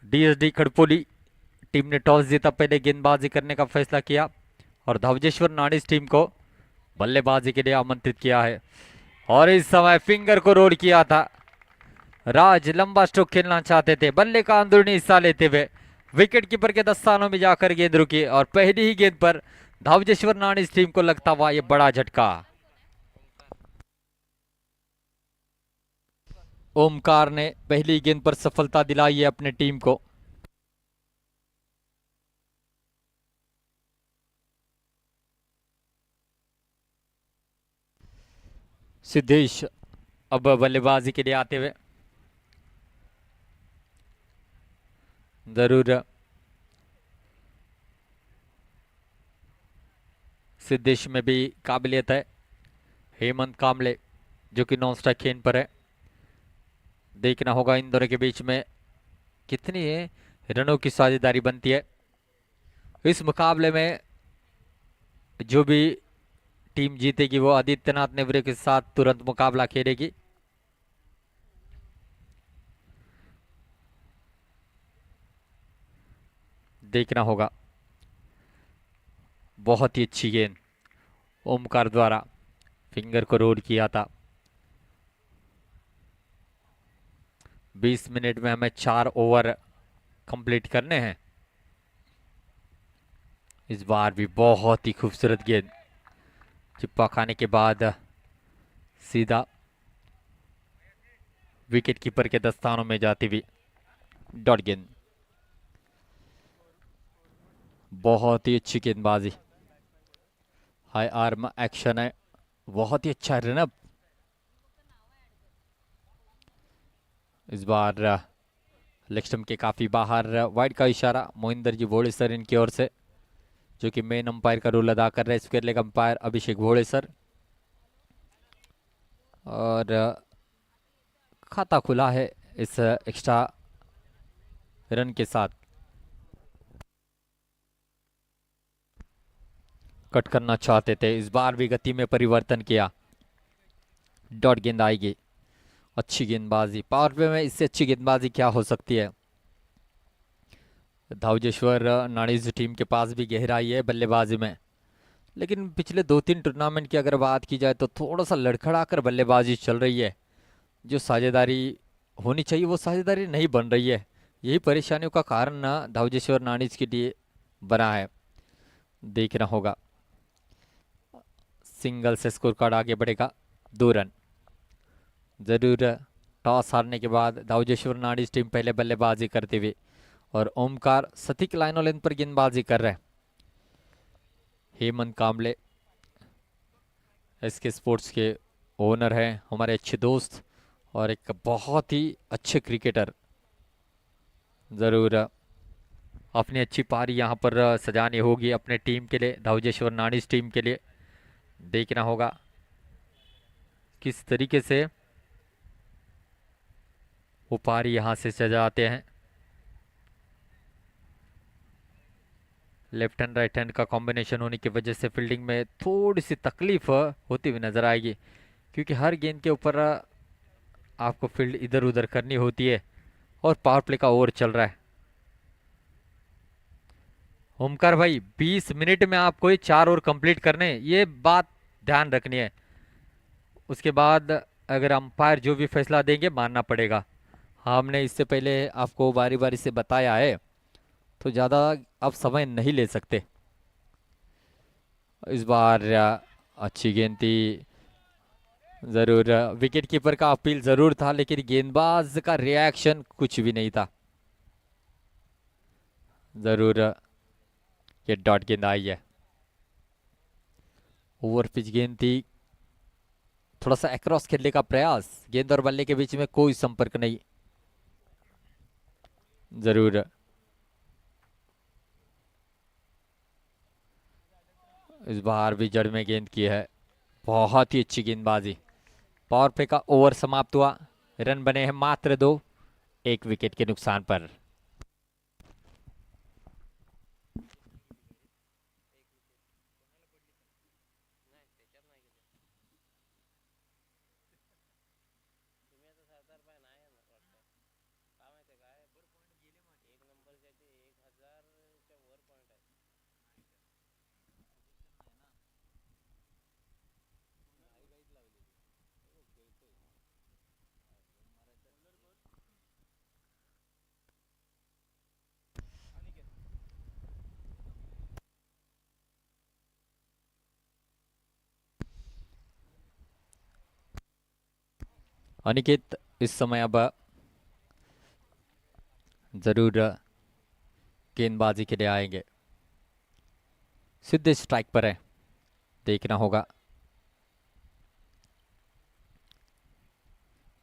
DSD Khadpoli team ने toss जीता, पहले गेंदबाजी करने का फैसला किया और धवजेश्वर नाडिज टीम को बल्लेबाजी के लिए आमंत्रित किया है। और इस समय फिंगर को रोल किया था। राज लंबा स्ट्रोक खेलना चाहते थे, बल्ले का अंदरूनी हिस्सा लेते हुए विकेट कीपर के दस्तानों में जाकर गेंद रुकी और पहली ही गेंद पर धवजेश्वर नाडिज टीम को लगता हुआ यह बड़ा झटका। ओमकार ने पहली गेंद पर सफलता दिलाई है अपने टीम को। सिद्धेश अब बल्लेबाजी के लिए आते हुए, जरूर सिद्धेश में भी काबिलियत है। हेमंत कामले जो कि नॉन स्ट्राइक खेन पर है। देखना होगा इन दोनों के बीच में कितनी रनों की साझेदारी बनती है। इस मुकाबले में जो भी टीम जीतेगी वो आदित्यनाथ नेवरे के साथ तुरंत मुकाबला खेलेगी। देखना होगा। बहुत ही अच्छी गेंद ओमकार द्वारा, फिंगर को रोल किया था। 20 मिनट में हमें 4 ओवर कंप्लीट करने हैं। इस बार भी बहुत ही खूबसूरत गेंद, चिप्पा खाने के बाद सीधा विकेट कीपर के दस्तानों में जाती हुई डॉट गेंद। बहुत ही अच्छी गेंदबाजी, हाई आर्म एक्शन है, बहुत ही अच्छा रनअप। इस बार लेग स्टंप के काफी बाहर वाइड का इशारा मोहिंदर जी भोड़े सर इनकी ओर से, जो कि मेन अंपायर का रोल अदा कर रहे हैं स्क्वायर लेग अंपायर अभिषेक भोड़े सर। और खाता खुला है इस एक्स्ट्रा रन के साथ। कट करना चाहते थे, इस बार भी गति में परिवर्तन किया, डॉट गेंद आएगी। अच्छी गेंदबाजी, पावर प्ले में इससे अच्छी गेंदबाजी क्या हो सकती है। धवजेश्वर नाड़ीज टीम के पास भी गहराई है बल्लेबाजी में, लेकिन पिछले 2-3 टूर्नामेंट की अगर बात की जाए तो थोड़ा सा लड़खड़ा कर बल्लेबाजी चल रही है। जो साझेदारी होनी चाहिए वो साझेदारी नहीं बन रही है। यही परेशानियों का कारण ना धवजेश्वर नाड़ीज के लिए बना है। देखना होगा, सिंगल से स्कोर कार्ड आगे बढ़ेगा 2 रन। जरूर टॉस हारने के बाद दाऊजेश्वर नाडीज टीम पहले बल्लेबाजी करते हुए और ओमकार सटीक लाइनों लेंथ पर गेंदबाजी कर रहे हैं। हेमंत कामले एसके स्पोर्ट्स के ओनर हैं, हमारे अच्छे दोस्त और एक बहुत ही अच्छे क्रिकेटर। जरूर अपनी अच्छी पारी यहाँ पर सजानी होगी अपने टीम के लिए, दाऊजेश्वर नाडीज टीम के लिए। देखना होगा किस तरीके से वो पारी यहाँ से सजाते हैं। लेफ्ट हैंड राइट हैंड का कॉम्बिनेशन होने की वजह से फील्डिंग में थोड़ी सी तकलीफ होती हुई नजर आएगी, क्योंकि हर गेंद के ऊपर आपको फील्ड इधर उधर करनी होती है और पावर प्ले का ओवर चल रहा है। ओमकार भाई 20 मिनट में आपको ये 4 ओवर कंप्लीट करने, ये बात ध्यान रखनी है। उसके बाद अगर अंपायर जो भी फैसला देंगे मानना पड़ेगा। हमने इससे पहले आपको बारी बारी से बताया है, तो ज़्यादा आप समय नहीं ले सकते। इस बार अच्छी गेंद थी। जरूर विकेट कीपर का अपील जरूर था, लेकिन गेंदबाज का रिएक्शन कुछ भी नहीं था। जरूर ये डॉट गेंद आई है। ओवर पिच गेंद थी, थोड़ा सा अक्रॉस खेलने का प्रयास, गेंद और बल्ले के बीच में कोई संपर्क नहीं। जरूर इस बार भी जड़ में गेंद की है, बहुत ही अच्छी गेंदबाजी। पावर प्ले का ओवर समाप्त हुआ, रन बने हैं मात्र 2, 1 विकेट के नुकसान पर। अनिकेत इस समय अब जरूर गेंदबाजी के लिए आएंगे। सीधे स्ट्राइक पर है, देखना होगा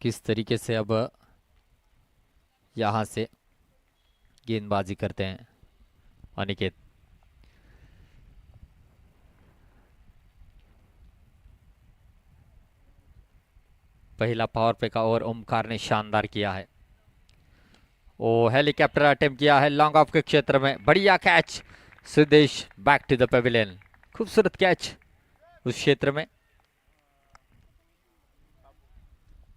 किस तरीके से अब यहां से गेंदबाजी करते हैं अनिकेत। पहला पावर प्ले का ओवर ओमकार ने शानदार किया है। ओ हेलीकॉप्टर अटेम्प्ट किया है लॉन्ग ऑफ के क्षेत्र में, बढ़िया catch Siddhesh back to the pavilion. खूबसूरत कैच उस क्षेत्र में।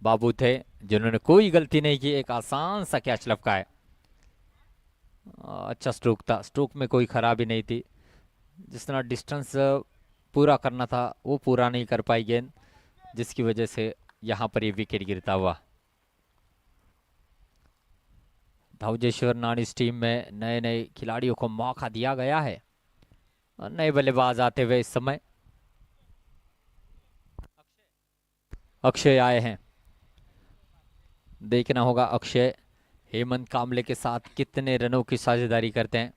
बाबू थे जिन्होंने कोई गलती नहीं की, एक आसान सा कैच लपका है। अच्छा स्ट्रोक था, स्ट्रोक में कोई खराबी नहीं थी। जिस तरह डिस्टेंस पूरा करना था वो पूरा नहीं कर पाई गेंद, जिसकी वजह से यहां पर ये विकेट गिरता हुआ। धवजेश्वर नानीज टीम में नए नए खिलाड़ियों को मौका दिया गया है और नए बल्लेबाज आते हुए इस समय अक्षय आए हैं। देखना होगा अक्षय हेमंत कामले के साथ कितने रनों की साझेदारी करते हैं।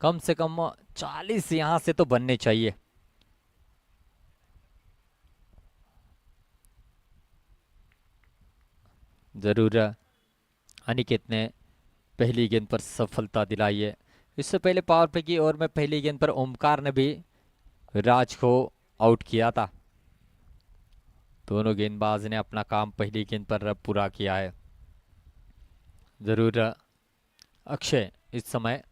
कम से कम 40 यहां से तो बनने चाहिए। जरूर अनिकेत ने पहली गेंद पर सफलता दिलाई है। इससे पहले पावर प्ले की ओवर में पहली गेंद पर ओमकार ने भी राज को आउट किया था। दोनों गेंदबाज ने अपना काम पहली गेंद पर पूरा किया है। जरूर अक्षय इस समय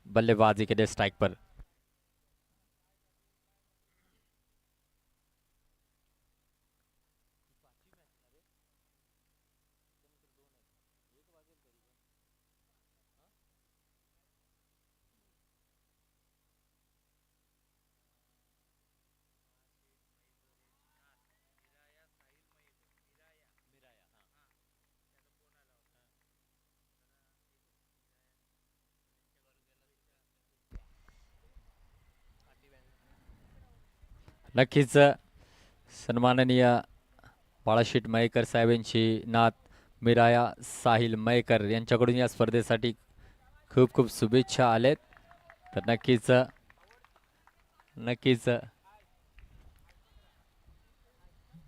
बल्लेबाजी के लिए स्ट्राइक पर। नक्कीच सन्माननीय बाळाशेठ मयेकर साहेबांची नात मिराया साहिल मयेकर यांच्याकडून या स्पर्धेसाठी खूप खूप शुभेच्छा आलेत। तर नक्कीच नक्कीच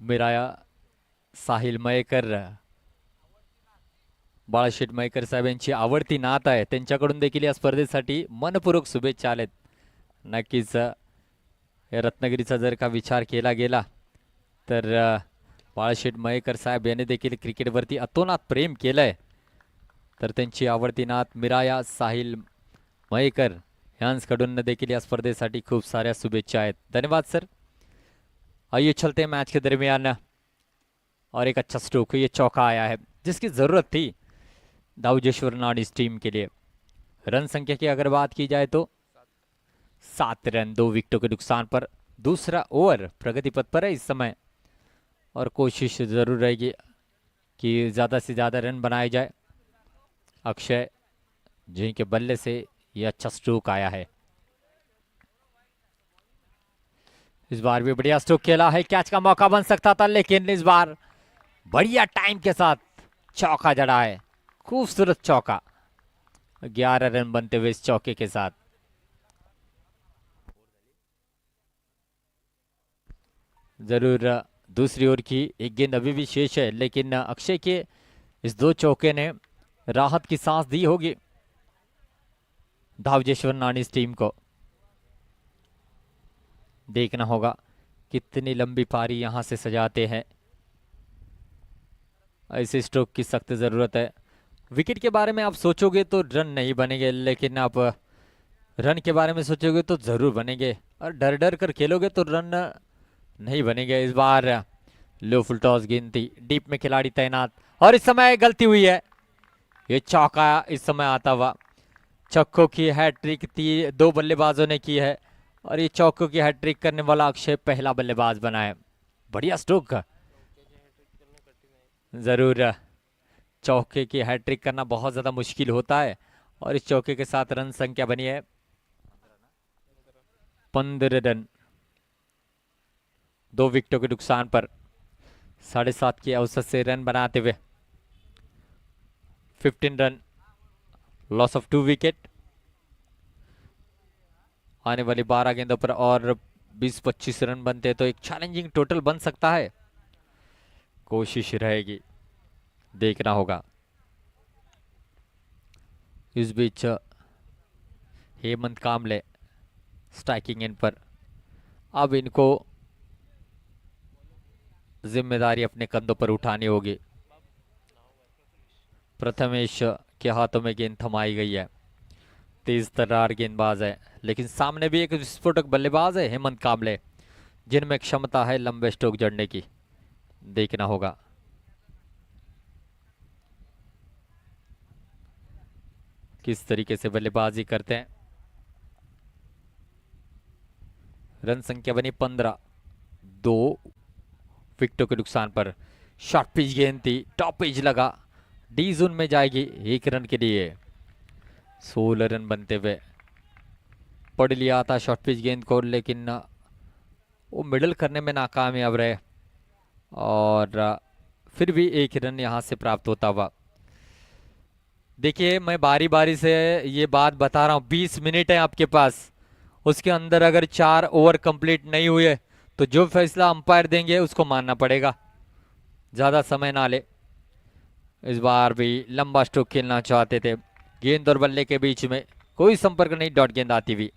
मिराया साहिल मयेकर बाळाशेठ मयेकर साहेबांची आवडती नात आहे, त्यांच्याकडून देखील या स्पर्धेसाठी मनपूर्वक शुभेच्छा आलेत। नक्कीच या रत्नागिरीचा जर का विचार केला गेला तर बाळाशेठ मयेकर साहेब यांनी देखील क्रिकेटवरती अतोनात प्रेम केलंय। तर त्यांची आवडती नात मिराया साहिल मयेकर यांकडून देखील या स्पर्धेसाठी खूप साऱ्या शुभेच्छा आहेत। धन्यवाद सर। आइए चलते हैं मैच के दरमियान और एक अच्छा स्ट्रोक, ये चौका आया है जिसकी जरूरत थी दाऊजेश्वर नानीज टीम के लिए। रन संख्या की अगर बात की जाए तो 7 रन 2 विकेटों के नुकसान पर दूसरा ओवर प्रगति पथ पर है इस समय और कोशिश जरूर रहेगी कि ज्यादा से ज्यादा रन बनाए जाए। अक्षय जिनके बल्ले से ये अच्छा स्ट्रोक आया है। इस बार भी बढ़िया स्ट्रोक खेला है, कैच का मौका बन सकता था लेकिन इस बार बढ़िया टाइम के साथ चौका जड़ा है। खूबसूरत चौका, 11 रन बनते हुए इस चौके के साथ। जरूर दूसरी ओर की एक गेंद अभी भी शेष है लेकिन अक्षय के इस 2 चौके ने राहत की सांस दी होगी धावजेश्वर नानीज टीम को। देखना होगा कितनी लंबी पारी यहां से सजाते हैं। ऐसे स्ट्रोक की सख्त जरूरत है। विकेट के बारे में आप सोचोगे तो रन नहीं बनेंगे, लेकिन आप रन के बारे में सोचोगे तो जरूर बनेंगे और डर डर कर खेलोगे तो रन नहीं बनेंगे। इस बार लो फुल टॉस गेंद थी, डीप में खिलाड़ी तैनात और इस समय गलती हुई है। ये चौका इस समय आता हुआ, चौकों की हैट्रिक थी 2 बल्लेबाजों ने की है और ये चौकों की हैट्रिक करने वाला अक्षय पहला बल्लेबाज बना है। बढ़िया स्ट्रोक, जरूर चौके की हैट्रिक करना बहुत ज्यादा मुश्किल होता है और इस चौके के साथ रन संख्या बनी है 15 रन 2 विकेटों के नुकसान पर। 7.5 की औसत से रन बनाते हुए 15 रन, लॉस ऑफ 2 विकेट। आने वाली 12 गेंदों पर और 20-25 रन बनते तो एक चैलेंजिंग टोटल बन सकता है। कोशिश रहेगी, देखना होगा। इस बीच हेमंत कामले स्ट्राइकिंग एंड पर। अब इनको जिम्मेदारी अपने कंधों पर उठानी होगी। प्रथमेश के हाथों में गेंद थमाई गई है। तेज तर्रार गेंदबाज है, लेकिन सामने भी एक विस्फोटक बल्लेबाज है हेमंत कामले, जिनमें क्षमता है लंबे स्ट्रोक जड़ने की। देखना होगा। किस तरीके से बल्लेबाजी करते हैं। रन संख्या बनी 15, 2 विकेटों के नुकसान पर। शॉर्ट पिच गेंद थी, टॉप पिच लगा, डी जोन में जाएगी 1 रन के लिए। 16 रन बनते हुए। पढ़ लिया था शॉर्ट पिच गेंद को, लेकिन वो मिडल करने में नाकामयाब रहे और फिर भी 1 रन यहां से प्राप्त होता हुआ। देखिए, मैं बारी बारी से ये बात बता रहा हूं, 20 मिनट है आपके पास, उसके अंदर अगर 4 ओवर कंप्लीट नहीं हुए तो जो फैसला अंपायर देंगे उसको मानना पड़ेगा। ज्यादा समय ना ले। इस बार भी लंबा स्ट्रोक खेलना चाहते थे। गेंद और बल्ले के बीच में कोई संपर्क नहीं, डॉट गेंद आती हुई।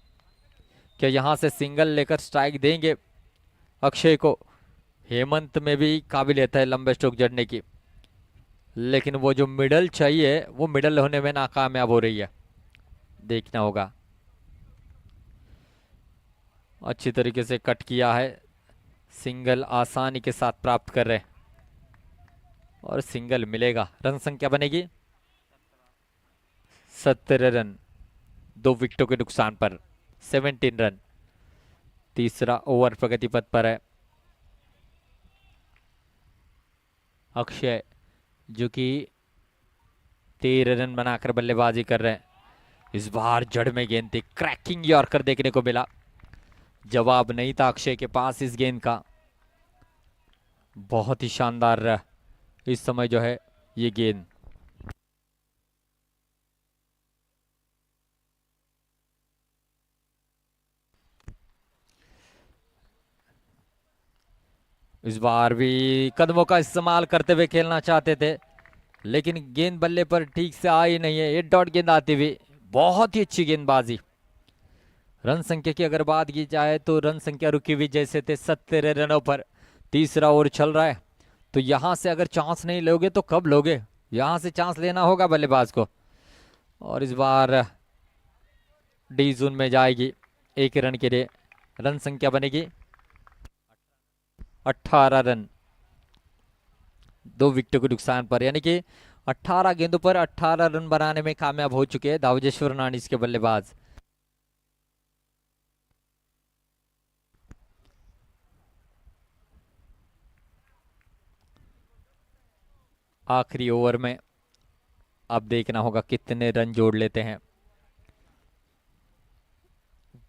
क्या यहां से सिंगल लेकर स्ट्राइक देंगे अक्षय को? हेमंत में भी काबिलियत है लंबे स्ट्रोक जड़ने की, लेकिन वो जो मिडल चाहिए वो मिडल होने में नाकामयाब हो रही है। देखना होगा। अच्छी तरीके से कट किया है, सिंगल आसानी के साथ प्राप्त कर रहे और सिंगल मिलेगा। रन संख्या बनेगी 17 रन, 2 विकेटों के नुकसान पर 17 रन। तीसरा ओवर प्रगति पथ पर है। अक्षय जो कि 13 रन बनाकर बल्लेबाजी कर रहे हैं। इस बार जड़ में गेंद थी, क्रैकिंग यॉर्कर देखने को मिला। जवाब नहीं था अक्षय के पास इस गेंद का। बहुत ही शानदार इस समय जो है ये गेंद। इस बार भी कदमों का इस्तेमाल करते हुए खेलना चाहते थे, लेकिन गेंद बल्ले पर ठीक से आई नहीं है। 1 डॉट गेंद आती हुई, बहुत ही अच्छी गेंदबाजी। रन संख्या की अगर बात की जाए तो रन संख्या रुकी हुई जैसे थे 17 रनों पर। तीसरा ओवर चल रहा है, तो यहां से अगर चांस नहीं लोगे तो कब लोगे? यहां से चांस लेना होगा बल्लेबाज को। और इस बार डी जोन में जाएगी 1 रन के लिए। रन संख्या बनेगी 18 रन, 2 विकेटों के नुकसान पर, यानी कि 18 गेंदों पर 18 रन बनाने में कामयाब हो चुके हैं धावजेश्वर नानिस के बल्लेबाज। आखिरी ओवर में अब देखना होगा कितने रन जोड़ लेते हैं।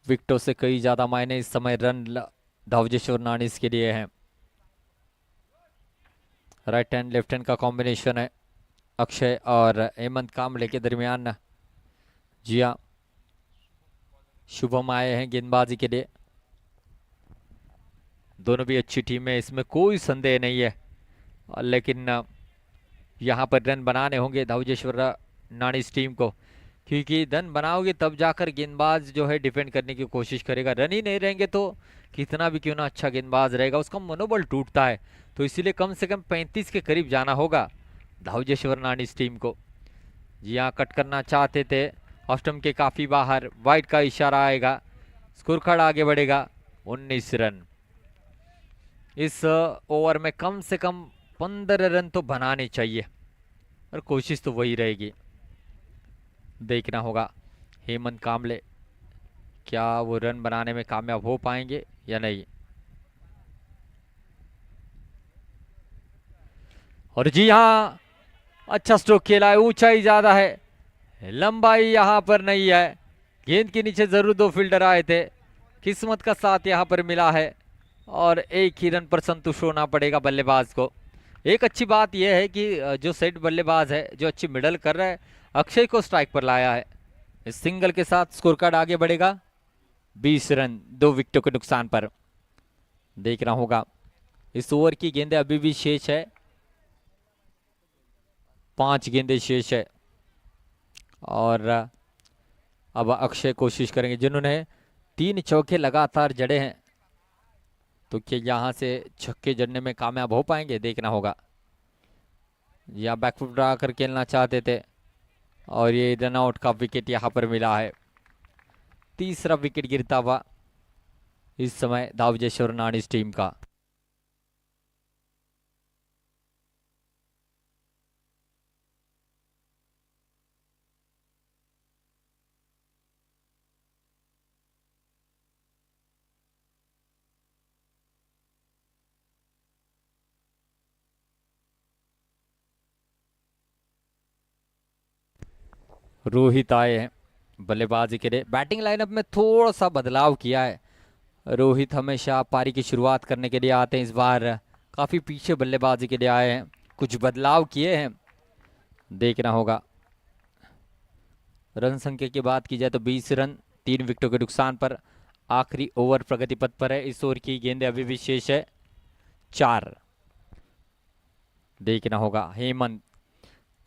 विकेटों से कई ज्यादा मायने इस समय रन धावजेश्वर नानिस के लिए हैं। राइट हैंड लेफ्ट हैंड का कॉम्बिनेशन है अक्षय और हेमंत कामले के दरमियान। जी हाँ, शुभम आए हैं गेंदबाजी के लिए। दोनों भी अच्छी टीम है, इसमें कोई संदेह नहीं है, लेकिन यहाँ पर रन बनाने होंगे धावजेश्वर नानिस टीम को, क्योंकि रन बनाओगे तब जाकर गेंदबाज जो है डिफेंड करने की कोशिश करेगा। रन ही नहीं रहेंगे तो कितना भी क्यों ना अच्छा गेंदबाज रहेगा, उसका मनोबल टूटता है। तो इसीलिए कम से कम 35 के करीब जाना होगा धावजेश्वर नानिस टीम को। जी हाँ, कट करना चाहते थे, ऑफ स्टंप के काफी बाहर, वाइड का इशारा आएगा, स्कोर कार्ड आगे बढ़ेगा 19 रन। इस ओवर में कम से कम 15 रन तो बनाने चाहिए और कोशिश तो वही रहेगी। देखना होगा हेमंत कामले क्या वो रन बनाने में कामयाब हो पाएंगे या नहीं। और जी हाँ, अच्छा स्ट्रोक खेला है, ऊंचाई ज्यादा है, लंबाई यहां पर नहीं है। गेंद के नीचे जरूर 2 फील्डर आए थे, किस्मत का साथ यहां पर मिला है और 1 ही रन पर संतुष्ट होना पड़ेगा बल्लेबाज को। एक अच्छी बात यह है कि जो सेट बल्लेबाज है जो अच्छी मिडल कर रहा है, अक्षय को स्ट्राइक पर लाया है। इस सिंगल के साथ स्कोर कार्ड आगे बढ़ेगा 20 रन 2 विकेटों के नुकसान पर। देखना होगा, इस ओवर की गेंदें अभी भी शेष है, 5 गेंदें शेष है। और अब अक्षय कोशिश करेंगे, जिन्होंने 3 चौके लगातार जड़े हैं, तो क्या यहां से छक्के जड़ने में कामयाब हो पाएंगे, देखना होगा। या बैकफुट आकर खेलना चाहते थे और ये रनआउट का विकेट यहां पर मिला है। तीसरा विकेट गिरता हुआ इस समय दावजेश्वर नाणीज टीम का। रोहित आए हैं बल्लेबाजी के लिए। बैटिंग लाइनअप में थोड़ा सा बदलाव किया है। रोहित हमेशा पारी की शुरुआत करने के लिए आते हैं, इस बार काफी पीछे बल्लेबाजी के लिए आए हैं, कुछ बदलाव किए हैं, देखना होगा। रन संख्या की बात की जाए तो 20 रन 3 विकेटों के नुकसान पर। आखिरी ओवर प्रगति पथ पर है। इस ओवर की गेंदें अभी भी शेष है 4। देखना होगा हेमंत,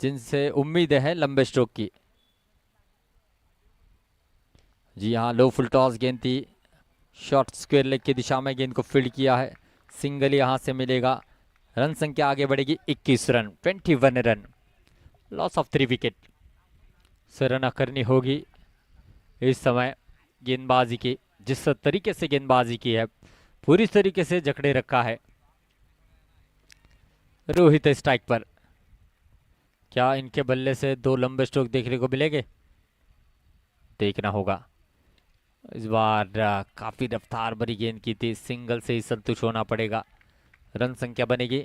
जिनसे उम्मीद है लंबे स्ट्रोक की। जी हाँ, लो फुल टॉस गेंद थी, शॉर्ट स्क्वायर लेग की दिशा में गेंद को फील्ड किया है। सिंगल यहां से मिलेगा। रन संख्या आगे बढ़ेगी 21 run 21 run. Loss of 3 wicket. सराहना करनी होगी इस समय गेंदबाजी की, जिस तरीके से गेंदबाजी की है, पूरी तरीके से जकड़े रखा है। रोहित स्ट्राइक पर। क्या इनके बल्ले से 2 लंबे स्ट्रोक देखने को मिलेंगे, देखना होगा। इस बार काफी रफ्तार भरी गेंद की थी, सिंगल से ही संतुष्ट होना पड़ेगा। रन संख्या बनेगी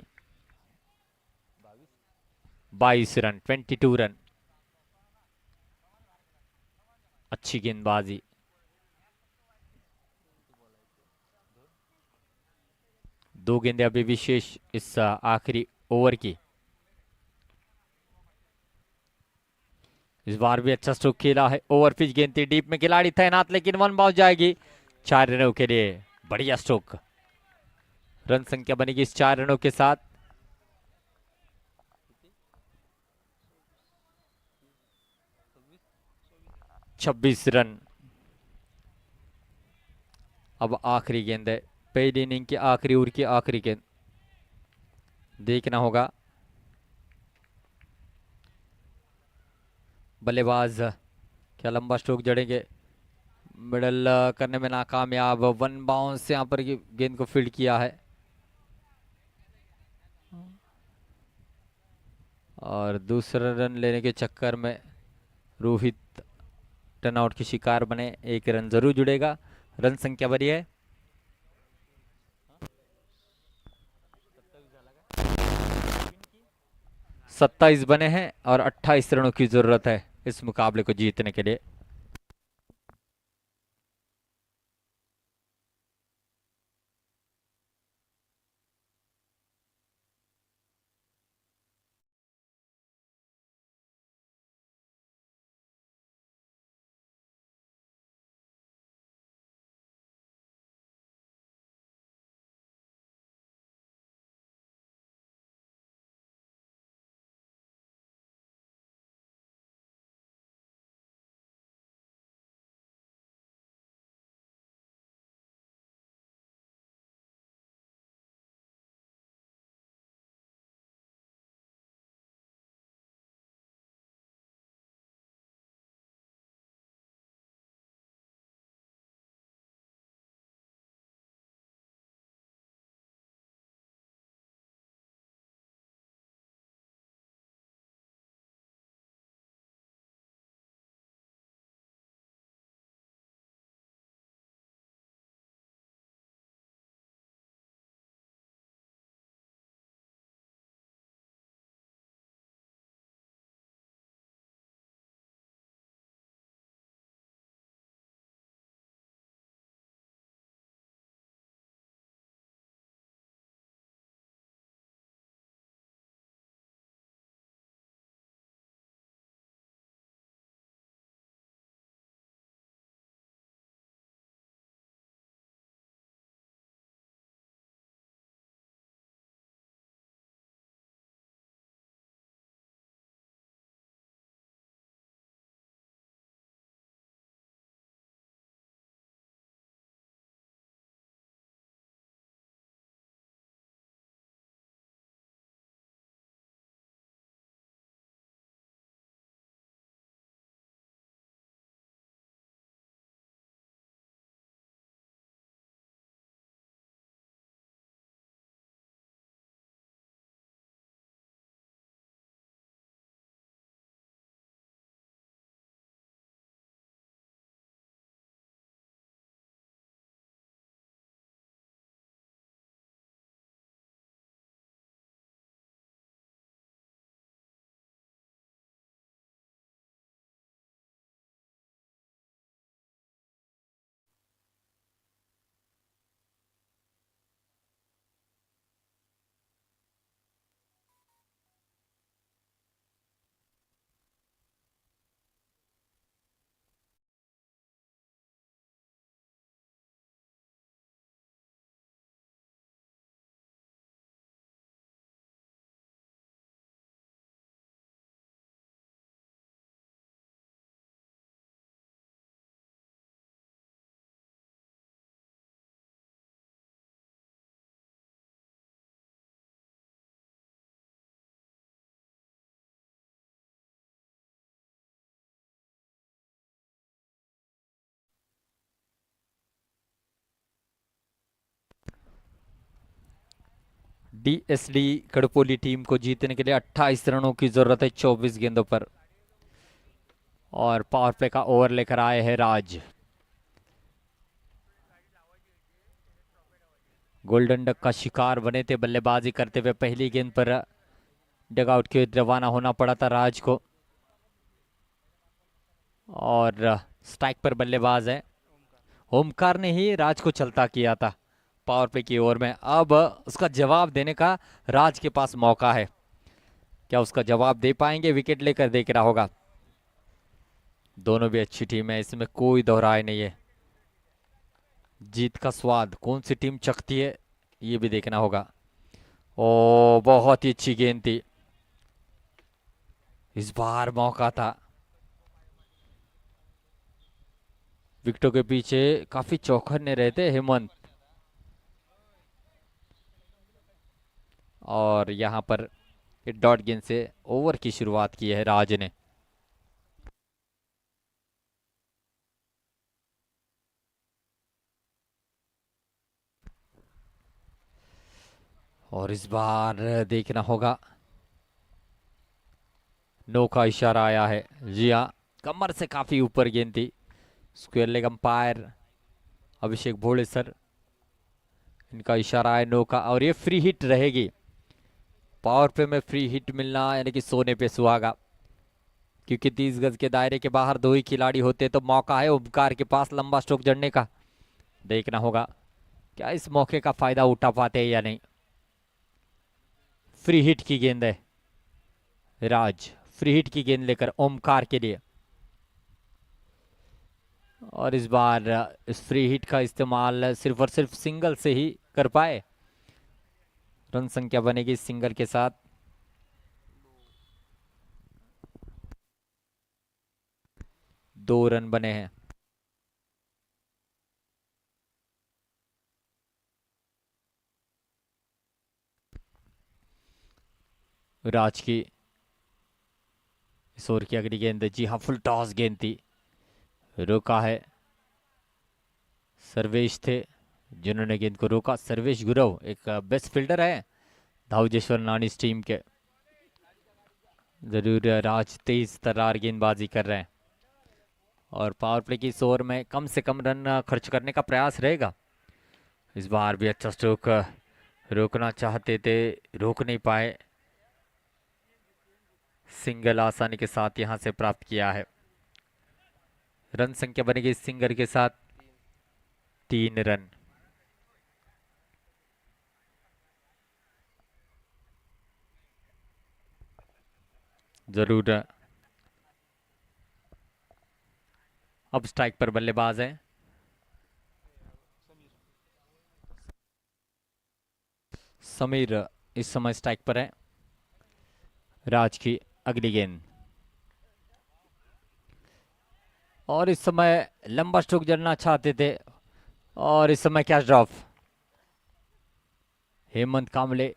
22 रन 22 रन। अच्छी गेंदबाजी। 2 गेंदें अभी विशेष इस आखिरी ओवर की। इस बार भी अच्छा स्ट्रोक खेला है। ओवर पिच गेंद थी, डीप में खिलाड़ी तैनात, लेकिन 1 बाउंस जाएगी 4 रनों के लिए। बढ़िया स्ट्रोक। रन संख्या बनेगी इस 4 रनों के साथ 26 रन। अब आखिरी गेंद है, पहली इनिंग की आखिरी ओवर की आखिरी गेंद, देखना होगा। बल्लेबाज क्या लंबा स्ट्रोक जड़ेंगे, मिडल करने में नाकामयाब। 1 बाउंस यहां पर गेंद को फील्ड किया है और दूसरा रन लेने के चक्कर में रोहित टर्न आउट की शिकार बने। 1 रन जरूर जुड़ेगा। रन संख्या बनी है 27 बने हैं और 28 रनों की जरूरत है इस मुकाबले को जीतने के लिए। डीएसडी कड़पोली टीम को जीतने के लिए 28 रनों की जरूरत है 24 गेंदों पर। और पावर प्ले का ओवर लेकर आए हैं राज। गोल्डन डक का शिकार बने थे बल्लेबाजी करते हुए। पहली गेंद पर डगआउट के रवाना होना पड़ा था राज को। और स्ट्राइक पर बल्लेबाज है ओमकार ने ही राज को चलता किया था पावर प्ले की ओवर में। अब उसका जवाब देने का राज के पास मौका है। क्या उसका जवाब दे पाएंगे? विकेट लेकर देख रहा होगा। दोनों भी अच्छी टीम है, इसमें कोई दोहराए नहीं है। जीत का स्वाद कौन सी टीम चखती है ये भी देखना होगा। ओ बहुत ही अच्छी गेंद थी। इस बार मौका था। विकेटों के पीछे काफी चौकन्ने रहते हेमंत। और यहां पर डॉट गेंद से ओवर की शुरुआत की है राज ने। और इस बार देखना होगा। नो का इशारा आया है। जी हाँ, कमर से काफी ऊपर गेंद थी। स्क्वायर लेग अंपायर अभिषेक भोले सर, इनका इशारा है नो का। और ये फ्री हिट रहेगी। पावर प्ले में फ्री हिट मिलना यानी कि सोने पे सुहागा, क्योंकि 30 गज के दायरे के बाहर दो ही खिलाड़ी होते तो मौका है ओमकार के पास लंबा स्ट्रोक जड़ने का। देखना होगा क्या इस मौके का फायदा उठा पाते हैं या नहीं। फ्री हिट की गेंद है। राज फ्री हिट की गेंद लेकर ओमकार के लिए। और इस बार इस फ्री हिट का इस्तेमाल सिर्फ और सिर्फ सिंगल से ही कर पाए। रन संख्या बनेगी सिंगल के साथ। दो रन बने हैं। राज की इस ओवर की अगली गेंद, जी हाँ फुल टॉस गेंद थी, रोका है। सर्वेश थे जिन्होंने गेंद को रोका। सर्वेश गुरव एक बेस्ट फील्डर है धावजेश्वर नानीज टीम के। जरूर राज तेज तर्रार गेंदबाजी कर रहे हैं और पावर प्ले की इस ओवर में कम से कम रन खर्च करने का प्रयास रहेगा। इस बार भी अच्छा स्ट्रोक रोकना चाहते थे, रोक नहीं पाए। सिंगल आसानी के साथ यहां से प्राप्त किया है। रन संख्या बनेगी सिंगल के साथ 3 रन। जरूर अब स्ट्राइक पर बल्लेबाज है समीर, इस समय स्ट्राइक पर है। राज की अगली गेंद और इस समय लंबा स्ट्रोक जड़ना चाहते थे और इस समय कैच ड्रॉप। हेमंत कामले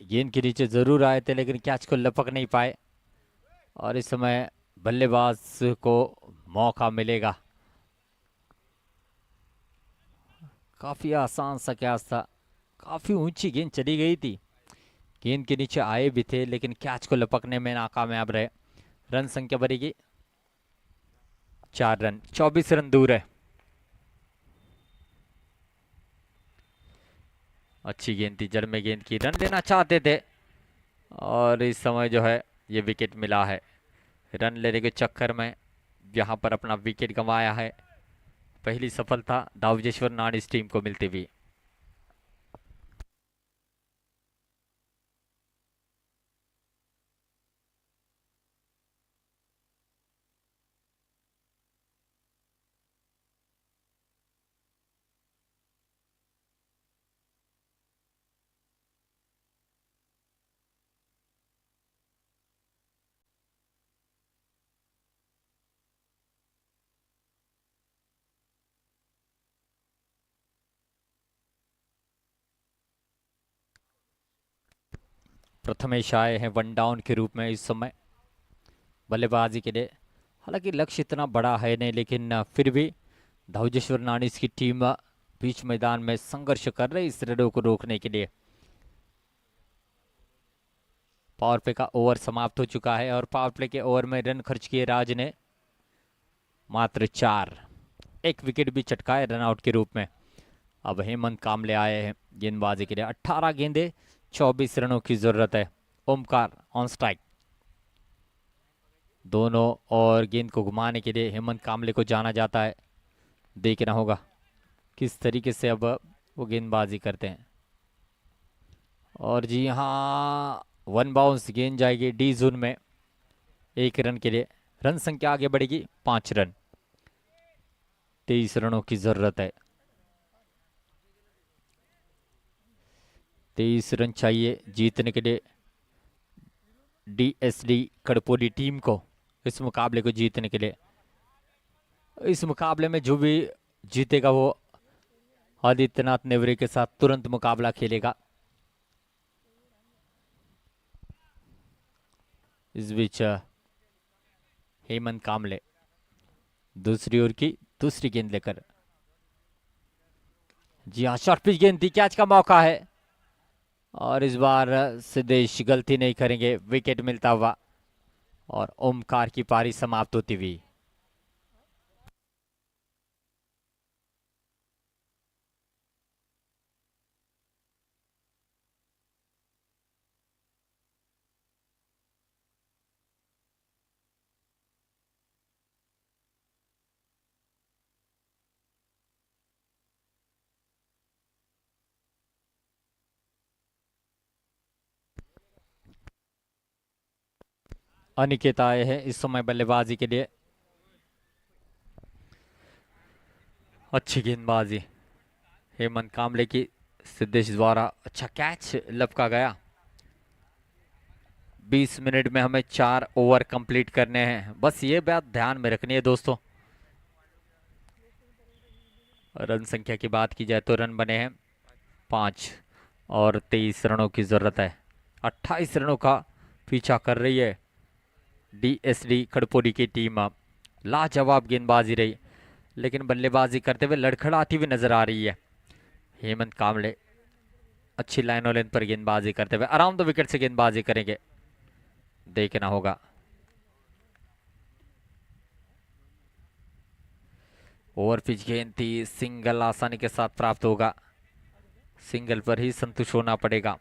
गेंद के नीचे जरूर आए थे लेकिन कैच को लपक नहीं पाए। और इस समय बल्लेबाज को मौका मिलेगा। काफी आसान सा कैच था, काफी ऊंची गेंद चली गई थी, गेंद के नीचे आए भी थे लेकिन कैच को लपकने में नाकामयाब रहे। रन संख्या बढ़ेगी 4 रन, 24 रन दूर है। अच्छी गेंद थी, जड़ में गेंद की, रन लेना चाहते थे और इस समय जो है ये विकेट मिला है। रन लेने के चक्कर में यहाँ पर अपना विकेट गंवाया है। पहली सफलता दावजेश्वर नानीज टीम को मिलती हुई। प्रथमेश आए हैं वन डाउन के रूप में इस समय बल्लेबाजी के लिए। हालांकि लक्ष्य इतना बड़ा है नहीं लेकिन फिर भी धावजेश्वर नानीज की टीम बीच मैदान में संघर्ष कर रही इस रनों को रोकने के लिए। पावर प्ले का ओवर समाप्त हो चुका है और पावर प्ले के ओवर में रन खर्च किए राज ने मात्र 4। एक विकेट भी चटकाए रन आउट के रूप में। अब हेमंत कामले आए हैं गेंदबाजी के लिए। 18 गेंदे 24 रनों की जरूरत है। Omkar on strike. दोनों और गेंद को घुमाने के लिए हेमंत कामले को जाना जाता है। देखना होगा किस तरीके से अब वो गेंदबाजी करते हैं। और जी हाँ, वन बाउंस गेंद जाएगी डी जोन में 1 रन के लिए। रन संख्या आगे बढ़ेगी 5 रन। 23 रनों की जरूरत है। 23 रन चाहिए जीतने के लिए डीएसडी कड़पोली टीम को, इस मुकाबले को जीतने के लिए। इस मुकाबले में जो भी जीतेगा वो आदित्यनाथ नेवरे के साथ तुरंत मुकाबला खेलेगा। इस बीच हेमंत कामले दूसरी ओर की दूसरी गेंद लेकर। जी हाँ, शॉर्ट पिच गेंद थी, कैच का मौका है और इस बार सिद्धेश गलती नहीं करेंगे, विकेट मिलता हुआ और ओमकार की पारी समाप्त होती हुई। अनिकेत आए हैं इस समय बल्लेबाजी के लिए। अच्छी गेंदबाजी हेमंत कामले की, सिद्धेश द्वारा अच्छा कैच लपका गया। 20 मिनट में हमें 4 ओवर कंप्लीट करने हैं, बस ये बात ध्यान में रखनी है दोस्तों। रन संख्या की बात की जाए तो रन बने हैं 5 और 23 रनों की जरूरत है। 28 रनों का पीछा कर रही है डीएसडी खड़पोली की टीम। लाजवाब गेंदबाजी रही, लेकिन बल्लेबाजी करते हुए लड़खड़ाती हुई नजर आ रही है हेमंत कामले। अच्छी लाइन और लेंथ पर गेंदबाजी करते हुए अराउंड द विकेट से गेंदबाजी करेंगे, देखना होगा। ओवर पिच गेंद थी, सिंगल आसानी के साथ प्राप्त होगा, सिंगल पर ही संतुष्ट होना पड़ेगा।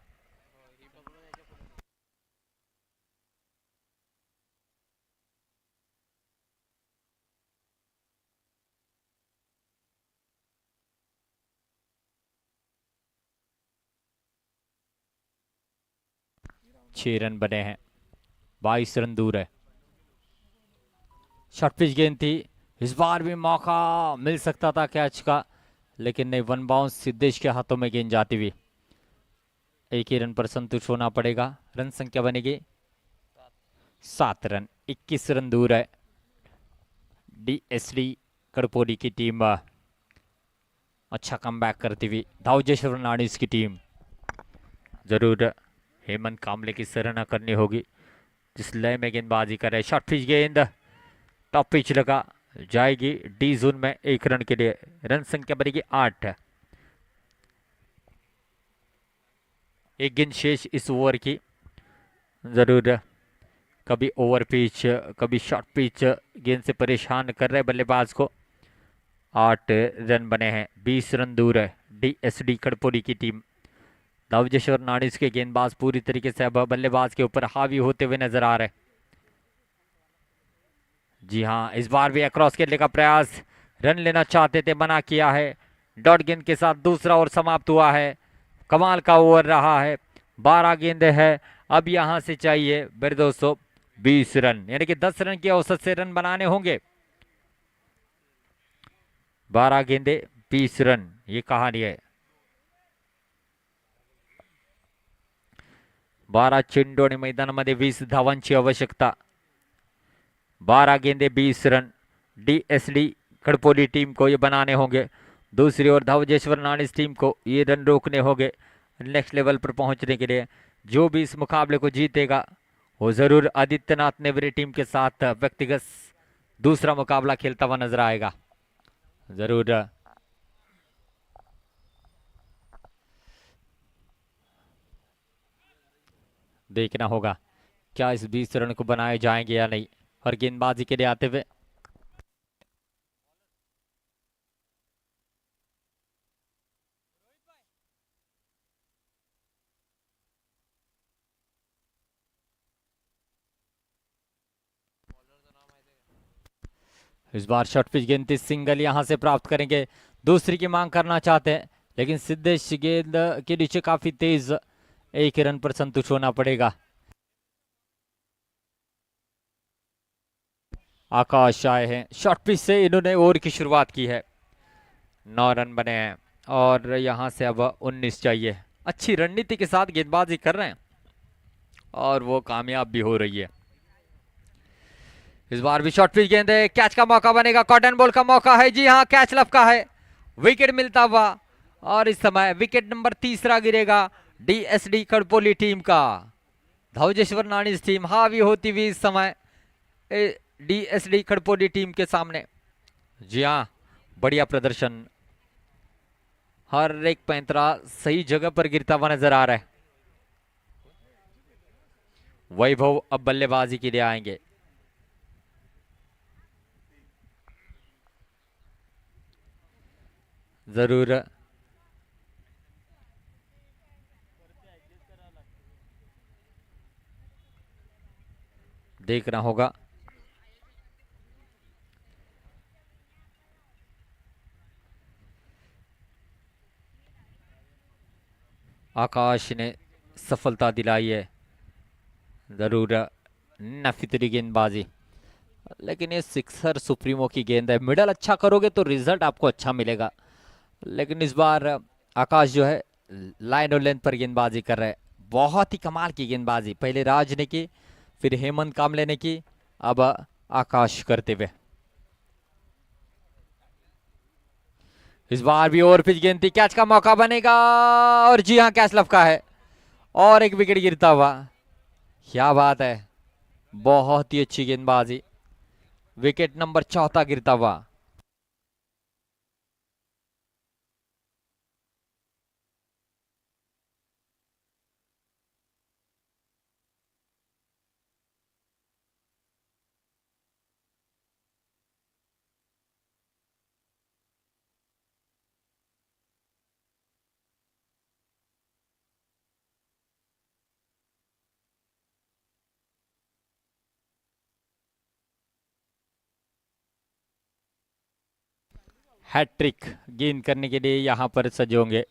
छह रन बने हैं, 22 रन दूर है। शॉर्ट पिच गेंद थी, इस बार भी मौका मिल सकता था कैच का, लेकिन नहीं, वन बाउंस सिद्धेश के हाथों में गेंद जाती हुई। एक ही रन पर संतुष्ट होना पड़ेगा। रन संख्या बनेगी 7 रन, 21 रन दूर है डीएसडी कड़पोली की टीम। अच्छा कमबैक करती हुई दाऊजेश फर्नांडिस की टीम। जरूर हेमंत कामले की सराहना करनी होगी जिस लय में गेंदबाजी कर रहे। शॉर्ट पिच गेंद टॉप पिच लगा, जाएगी डी जोन में 1 रन के लिए। रन संख्या बनेगी 8। एक गेंद शेष इस ओवर की। जरूर कभी ओवर पिच कभी शॉर्ट पिच गेंद से परेशान कर रहे बल्लेबाज को। 8 रन बने हैं, 20 रन दूर है डीएसडी खड़पोली की टीम। नवजेश्वर नाडिस के गेंदबाज पूरी तरीके से अब बल्लेबाज के ऊपर हावी होते हुए नजर आ रहे। जी हाँ, इस बार भी अक्रॉस खेलने का प्रयास, रन लेना चाहते थे, मना किया है। डॉट गेंद के साथ दूसरा ओवर समाप्त हुआ है। कमाल का ओवर रहा है, 12 गेंदे है। अब यहां से चाहिए मेरे दोस्तों 20 रन, यानी कि 10 रन की औसत से रन बनाने होंगे। 12 गेंदे 20 रन, ये कहानी है। 12 चेंडू आणि मैदानामध्ये 20 धावांची आवश्यकता। 12 गेंदे 20 रन डीएसडी खड़पोली टीम को ये बनाने होंगे। दूसरी ओर धावजेश्वर नानिस टीम को ये रन रोकने होंगे नेक्स्ट लेवल पर पहुंचने के लिए। जो भी इस मुकाबले को जीतेगा वो जरूर आदित्यनाथ नेवरे टीम के साथ व्यक्तिगत दूसरा मुकाबला खेलता हुआ नजर आएगा। जरूर देखना होगा क्या इस 20 रन को बनाए जाएंगे या नहीं। और गेंदबाजी के लिए आते हुए इस बार शॉर्ट पिच गेंद थी, सिंगल यहां से प्राप्त करेंगे। दूसरी की मांग करना चाहते हैं लेकिन सिद्धेश गेंद के नीचे काफी तेज, 1 रन पर संतुष्ट होना पड़ेगा। आकाश आए हैं, शॉर्ट पिच से इन्होंने ओवर की शुरुआत की है। 9 रन बने हैं और यहां से अब 19 चाहिए। अच्छी रणनीति के साथ गेंदबाजी कर रहे हैं और वो कामयाब भी हो रही है। इस बार भी शॉर्ट पिच गेंद है, कैच का मौका बनेगा, कॉटन बॉल का मौका है। जी हाँ, कैच लपका है, विकेट मिलता हुआ और इस समय विकेट नंबर तीसरा गिरेगा डीएसडी खड़पोली टीम का। धवजेश्वर नाणीज टीम हावी होती हुई इस समय डीएसडी खड़पोली टीम के सामने। जी हाँ, बढ़िया प्रदर्शन, हर एक पैंतरा सही जगह पर गिरता हुआ नजर आ रहा है। वैभव अब बल्लेबाजी के लिए आएंगे। जरूर देखना होगा। आकाश ने सफलता दिलाई है, जरूर नफितरी गेंदबाजी, लेकिन ये सिक्सर सुप्रीमो की गेंद है। मिडल अच्छा करोगे तो रिजल्ट आपको अच्छा मिलेगा, लेकिन इस बार आकाश जो है लाइन और लेंथ पर गेंदबाजी कर रहे हैं। बहुत ही कमाल की गेंदबाजी, पहले राज ने की, फिर हेमंत कामले ने की, अब आकाश करते हुए। इस बार भी ओवर पिच गेंद थी, कैच का मौका बनेगा और जी हां, कैच लपका है और एक विकेट गिरता हुआ। क्या बात है, बहुत ही अच्छी गेंदबाजी, विकेट नंबर चौथा गिरता हुआ। हैट्रिक गेंद करने के लिए यहां पर सजे होंगे।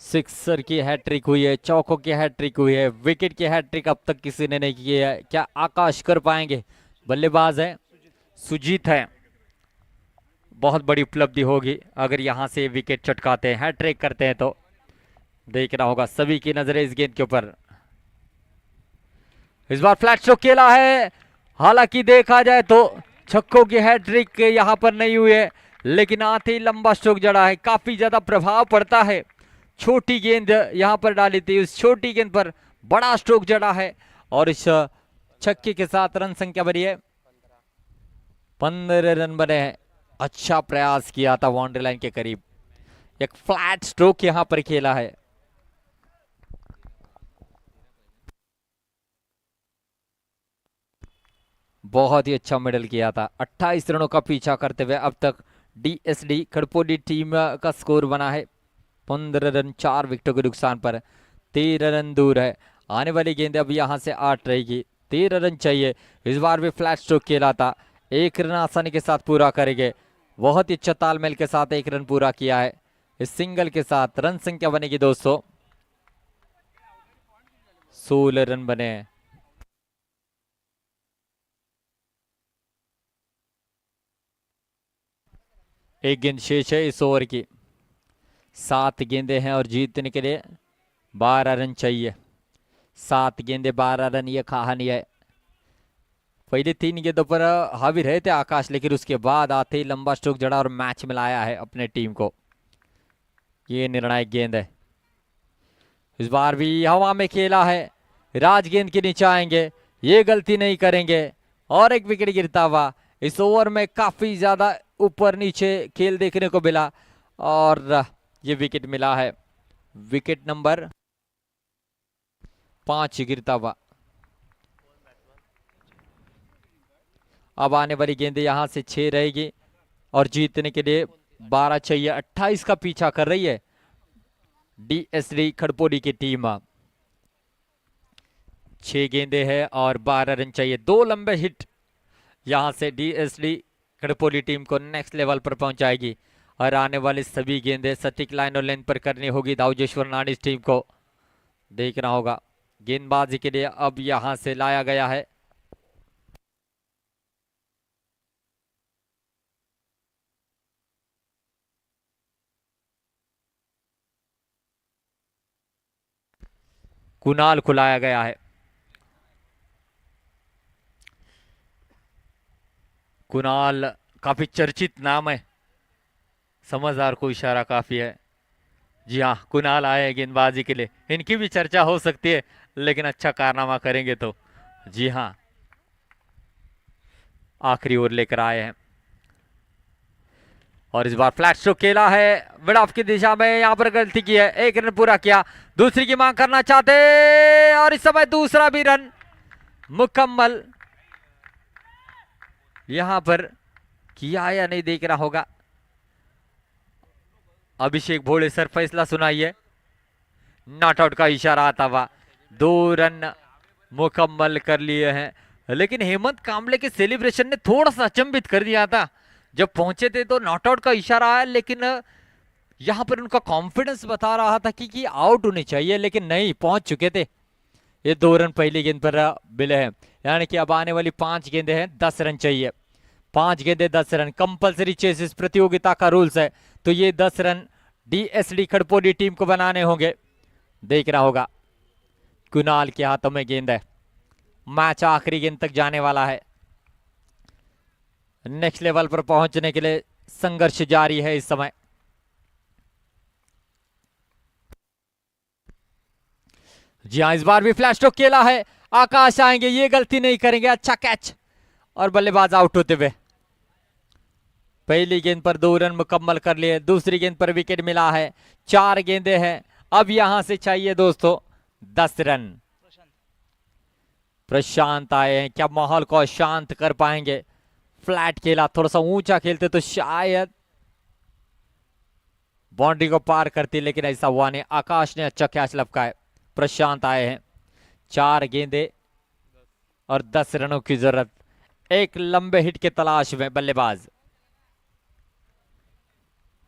सिक्सर की हैट्रिक हुई है, चौकों की हैट्रिक हुई है, विकेट की हैट्रिक अब तक किसी ने नहीं की है। क्या आकाश कर पाएंगे? बल्लेबाज है सुजीत है, बहुत बड़ी उपलब्धि होगी अगर यहां से विकेट चटकाते हैं, हैट्रिक करते हैं तो। देखना होगा, सभी की नजरें इस गेंद के ऊपर। इस बार फ्लैट स्ट्रोक खेला है, हालांकि देखा जाए तो छक्कों की हैट्रिक यहां पर नहीं हुई है, लेकिन आते ही लंबा स्ट्रोक जड़ा है, काफी ज्यादा प्रभाव पड़ता है। छोटी गेंद यहां पर डाली थी, उस छोटी गेंद पर बड़ा स्ट्रोक जड़ा है और इस छक्के के साथ रन संख्या बनी है 15 रन बने हैं। अच्छा प्रयास किया था बाउंड्री लाइन के करीब, एक फ्लैट स्ट्रोक यहां पर खेला है। बहुत ही अच्छा मिडल किया था, 28 रनों का पीछा करते हुए अब तक डीएसडी खड़पोली टीम का स्कोर बना है 15 रन, 4 विकेटों के नुकसान पर, 13 रन दूर है। आने वाली गेंद अब यहां से 8 रहेगी, 13 रन चाहिए। इस बार भी फ्लैट स्ट्रोक खेला था, 1 रन आसानी के साथ पूरा करेंगे। बहुत ही अच्छा तालमेल के साथ 1 रन पूरा किया है। इस सिंगल के साथ रन संख्या बनेगी दोस्तों 16 रन बने हैं। एक गेंद शेष है इस ओवर की, 7 गेंदें हैं और जीतने के लिए 12 रन चाहिए। 7 गेंदे 12 रन, ये कहानी है। पहले 3 गेंदों पर हावी रहे थे आकाश, लेकिन उसके बाद आते ही लंबा स्ट्रोक जड़ा और मैच मिलाया है अपने टीम को। ये निर्णायक गेंद है। इस बार भी हवा में खेला है, राज गेंद के नीचे आएंगे, ये गलती नहीं करेंगे और एक विकेट गिरता हुआ। इस ओवर में काफी ज्यादा ऊपर नीचे खेल देखने को मिला और ये विकेट मिला है, विकेट नंबर 5 गिरता हुआ। अब आने वाली गेंदें यहां से 6 रहेगी और जीतने के लिए 12 चाहिए। 28 का पीछा कर रही है डीएसडी खड़पोली की टीम। 6 गेंदे हैं और 12 रन चाहिए। 2 लंबे हिट यहां से डीएसडी खड़पोली टीम को नेक्स्ट लेवल पर पहुंचाएगी और आने वाली सभी गेंदें सटीक लाइन और लेंथ पर करनी होगी धावजेश्वर नानी टीम को। देखना होगा गेंदबाजी के लिए अब यहां से लाया गया है कुणाल को लाया गया है। कुणाल काफी चर्चित नाम है, समझदार को इशारा काफी है। जी हाँ, कुणाल आए हैं गेंदबाजी के लिए। इनकी भी चर्चा हो सकती है लेकिन अच्छा कारनामा करेंगे तो। जी हाँ, आखिरी ओवर लेकर आए हैं और इस बार फ्लैट स्ट्रोक खेला है मिड ऑफ की दिशा में। यहां पर गलती की है, 1 रन पूरा किया, दूसरी की मांग करना चाहते और इस समय दूसरा भी रन मुकम्मल यहां पर किया या नहीं देखना होगा। अभिषेक भोले सर फैसला सुनाइए। नॉट आउट का इशारा आता हुआ 2 रन मुकम्मल कर लिए हैं। लेकिन हेमंत कांबले के सेलिब्रेशन ने थोड़ा सा अचंभित कर दिया था। जब पहुंचे थे तो नॉट आउट का इशारा आया लेकिन यहां पर उनका कॉन्फिडेंस बता रहा था कि आउट होने चाहिए, लेकिन नहीं, पहुंच चुके थे। ये 2 रन पहली गेंद पर मिले हैं, यानी कि अब आने वाली 5 गेंदें हैं, 10 रन चाहिए। 5 गेंदें 10 रन, कंपलसरी चेसिस प्रतियोगिता का रूल्स है, तो ये 10 रन डीएसडी खड़पोली टीम को बनाने होंगे। देखना होगा कुणाल के हाथों में गेंद है। मैच आखिरी गेंद तक जाने वाला है। नेक्स्ट लेवल पर पहुंचने के लिए संघर्ष जारी है इस समय। जी हां, इस बार भी फ्लैश स्ट्रोक खेला है। आकाश आएंगे, ये गलती नहीं करेंगे। अच्छा कैच और बल्लेबाज आउट होते हुए। पहली गेंद पर 2 रन मुकम्मल कर लिए, दूसरी गेंद पर विकेट मिला है। 4 गेंदें हैं, अब यहां से चाहिए दोस्तों 10 रन। प्रशांत आए हैं, क्या माहौल को शांत कर पाएंगे? फ्लैट खेला, थोड़ा सा ऊंचा खेलते तो शायद बाउंड्री को पार करती, लेकिन ऐसा हुआ नहीं। आकाश ने अच्छा कैच लपका है। प्रशांत आए हैं, 4 गेंदे और 10 रनों की जरूरत। एक लंबे हिट के तलाश में बल्लेबाज।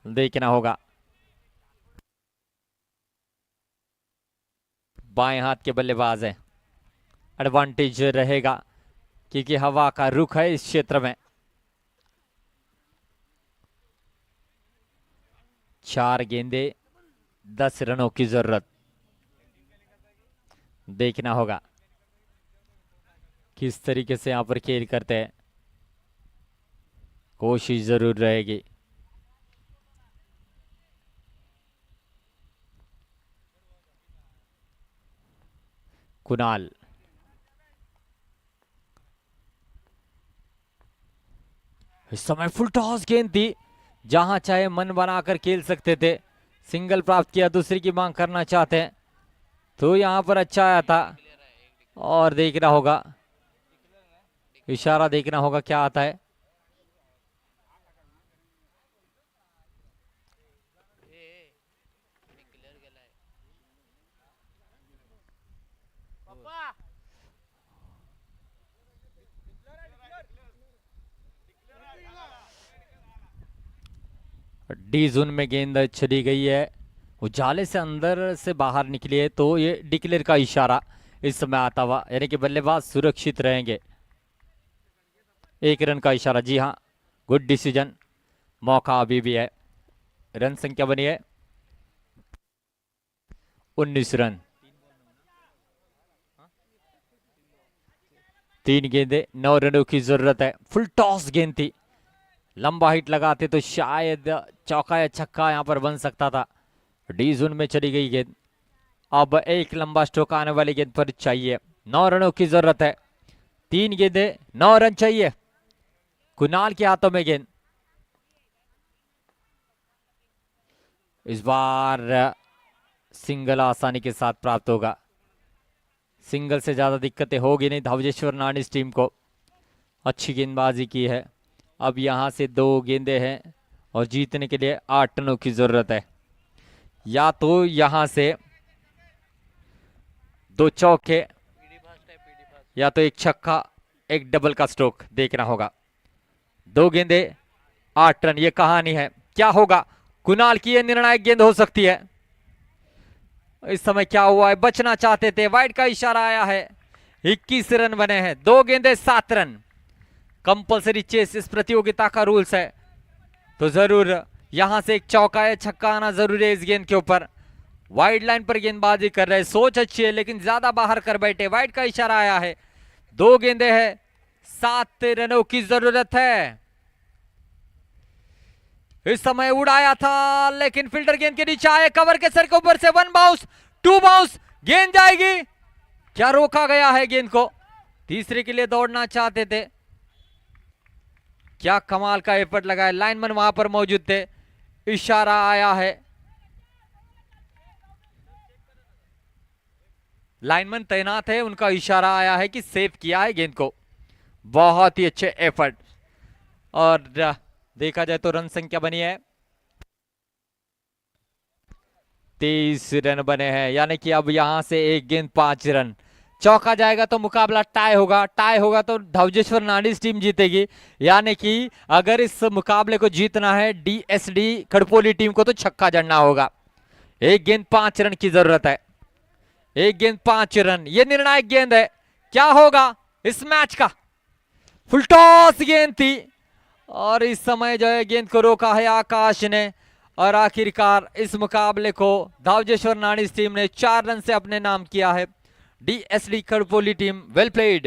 देखना होगा बाएं हाथ के बल्लेबाज हैं, एडवांटेज रहेगा क्योंकि हवा का रुख है इस क्षेत्र में। 4 गेंदे 10 रनों की जरूरत। देखना होगा किस तरीके से यहां पर खेल करते हैं, कोशिश जरूर रहेगी। कुणाल इस समय फुल टॉस गेंद थी, जहां चाहे मन बनाकर खेल सकते थे। सिंगल प्राप्त किया, दूसरी की मांग करना चाहते हैं तो यहां पर अच्छा आया था। और देखना होगा, इशारा देखना होगा क्या आता है। डी जोन में गेंद चली गई है, उजाले से अंदर से बाहर निकली है, तो ये डिक्लेयर का इशारा इस समय आता हुआ, यानी कि बल्लेबाज सुरक्षित रहेंगे। 1 रन का इशारा। जी हाँ, गुड डिसीजन। मौका अभी भी है। रन संख्या बनी है 19 रन। 3 गेंदे 9 रनों की जरूरत है। फुल टॉस गेंद थी, लंबा हिट लगाते तो शायद चौका या छक्का यहां पर बन सकता था। डी जोन में चली गई गेंद। अब एक लंबा स्ट्रोक आने वाली गेंद पर चाहिए। 9 रनों की जरूरत है। 3 गेंदे 9 रन चाहिए। कुणाल के हाथों में गेंद। इस बार सिंगल आसानी के साथ प्राप्त होगा। सिंगल से ज्यादा दिक्कतें होगी नहीं धावजेश्वर नानी टीम को। अच्छी गेंदबाजी की है। अब यहां से 2 गेंदें हैं और जीतने के लिए 8 रनों की जरूरत है। या तो यहां से 2 चौके या तो 1 छक्का 1 डबल का स्ट्रोक देखना होगा। 2 गेंदे 8 रन, ये कहानी है। क्या होगा? कुणाल की ये निर्णायक गेंद हो सकती है। इस समय क्या हुआ है? बचना चाहते थे, वाइड का इशारा आया है। 21 रन बने हैं, 2 गेंदे 7 रन। कंपलसरी चेस इस प्रतियोगिता का रूल्स है, तो जरूर यहां से 1 चौका या छक्का आना जरूरी है इस गेंद के ऊपर। वाइड लाइन पर गेंदबाजी कर रहे हैं, सोच अच्छी है लेकिन ज्यादा बाहर कर बैठे। वाइड का इशारा आया है। 2 गेंदे हैं, 7 रनों की जरूरत है। इस समय उड़ाया था लेकिन फील्डर गेंद के नीचे आए, कवर के सर के ऊपर से 1 बाउंस 2 बाउंस, गेंद जाएगी। क्या रोका गया है गेंद को? तीसरे के लिए दौड़ना चाहते थे। क्या कमाल का एफर्ट लगाया, लाइनमैन वहां पर मौजूद थे। इशारा आया है, लाइनमैन तैनात है, उनका इशारा आया है कि सेव किया है गेंद को। बहुत ही अच्छे एफर्ट। और देखा जाए तो रन संख्या बनी है 23 रन बने हैं, यानी कि अब यहां से 1 गेंद 5 रन। चौका जाएगा तो मुकाबला टाई होगा, टाई होगा तो धवजेश्वर नाडीज टीम जीतेगी। यानी कि अगर इस मुकाबले को जीतना है डीएसडी खड़पोली टीम को तो छक्का जड़ना होगा। 1 गेंद 5 रन की जरूरत है। 1 गेंद 5 रन, ये निर्णायक गेंद है। क्या होगा इस मैच का? फुल टॉस गेंद थी और इस समय जो है गेंद को रोका है आकाश ने। और आखिरकार इस मुकाबले को धवजेश्वर नाडीज टीम ने 4 रन से अपने नाम किया है। DSD Khadpoli team well played.